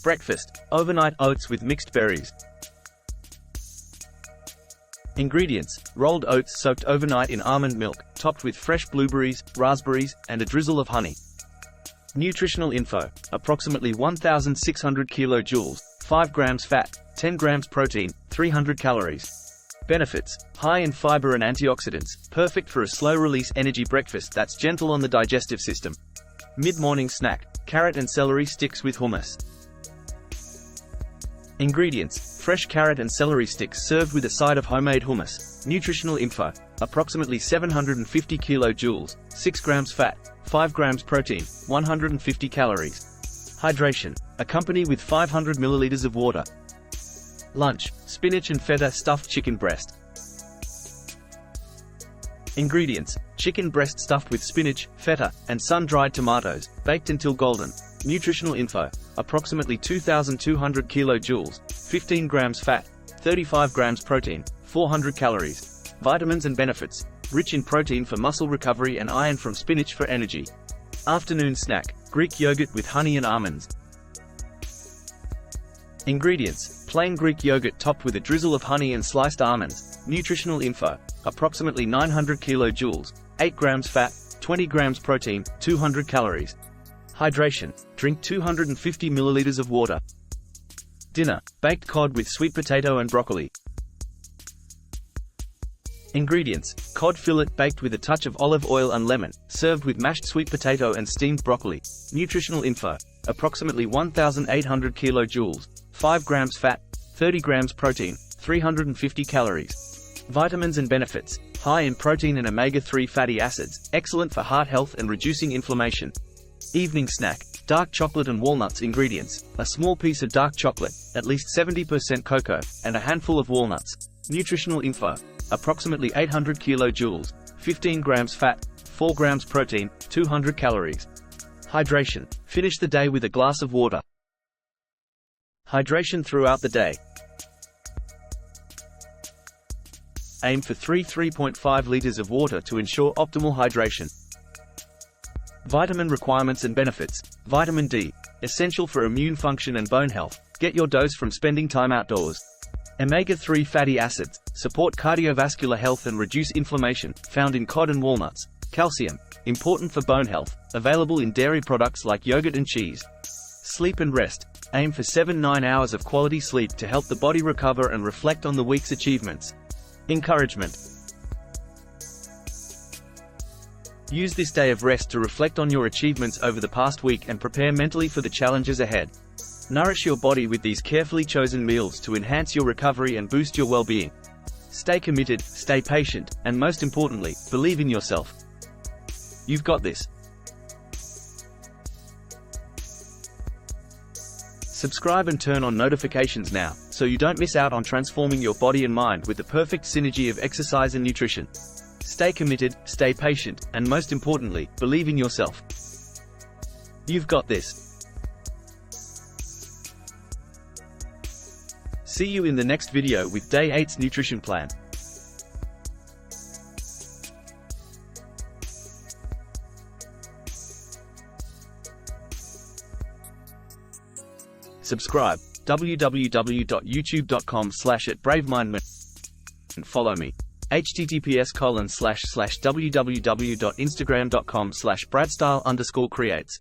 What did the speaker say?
Breakfast: overnight oats with mixed berries. Ingredients: rolled oats soaked overnight in almond milk, topped with fresh blueberries, raspberries, and a drizzle of honey. Nutritional info: approximately 1,600 kilojoules, 5 grams fat, 10 grams protein, 300 calories. Benefits: high in fiber and antioxidants, perfect for a slow-release energy breakfast that's gentle on the digestive system. Mid-morning snack: carrot and celery sticks with hummus. Ingredients: fresh carrot and celery sticks served with a side of homemade hummus. Nutritional info: approximately 750 kilojoules, 6 grams fat, 5 grams protein, 150 calories. Hydration: accompany with 500 milliliters of water. Lunch: spinach and feta stuffed chicken breast. Ingredients: chicken breast stuffed with spinach, feta, and sun-dried tomatoes, baked until golden. Nutritional info: approximately 2,200 kilojoules, 15 grams fat, 35 grams protein, 400 calories. Vitamins and benefits: rich in protein for muscle recovery and iron from spinach for energy. Afternoon snack: Greek yogurt with honey and almonds. Ingredients: plain Greek yogurt topped with a drizzle of honey and sliced almonds. Nutritional info: approximately 900 kilojoules, 8 grams fat, 20 grams protein, 200 calories. Hydration: drink 250 milliliters of water. Dinner: baked cod with sweet potato and broccoli. Ingredients: cod fillet baked with a touch of olive oil and lemon, served with mashed sweet potato and steamed broccoli. Nutritional info: approximately 1,800 kilojoules, 5 grams fat, 30 grams protein, 350 calories. Vitamins and benefits: high in protein and omega-3 fatty acids, excellent for heart health and reducing inflammation. Evening snack: dark chocolate and walnuts. Ingredients: a small piece of dark chocolate, at least 70% cocoa, and a handful of walnuts. Nutritional info: approximately 800 kilojoules, 15 grams fat, 4 grams protein, 200 calories. Hydration: finish the day with a glass of water. Hydration throughout the day: aim for 3.5 liters of water to ensure optimal hydration. Vitamin requirements and benefits: vitamin D, essential for immune function and bone health, get your dose from spending time outdoors. Omega-3 fatty acids, support cardiovascular health and reduce inflammation, found in cod and walnuts. Calcium, important for bone health, available in dairy products like yogurt and cheese. Sleep and rest: aim for 7-9 hours of quality sleep to help the body recover and reflect on the week's achievements. Encouragement: use this day of rest to reflect on your achievements over the past week and prepare mentally for the challenges ahead. Nourish your body with these carefully chosen meals to enhance your recovery and boost your well-being. Stay committed, stay patient, and most importantly, believe in yourself. You've got this. Subscribe and turn on notifications now, so you don't miss out on transforming your body and mind with the perfect synergy of exercise and nutrition. Stay committed, stay patient, and most importantly, believe in yourself. You've got this. See you in the next video with Day 8's nutrition plan. Subscribe, www.youtube.com/@bravemindman, and follow me, https://www.instagram.com/bradstyle_creates.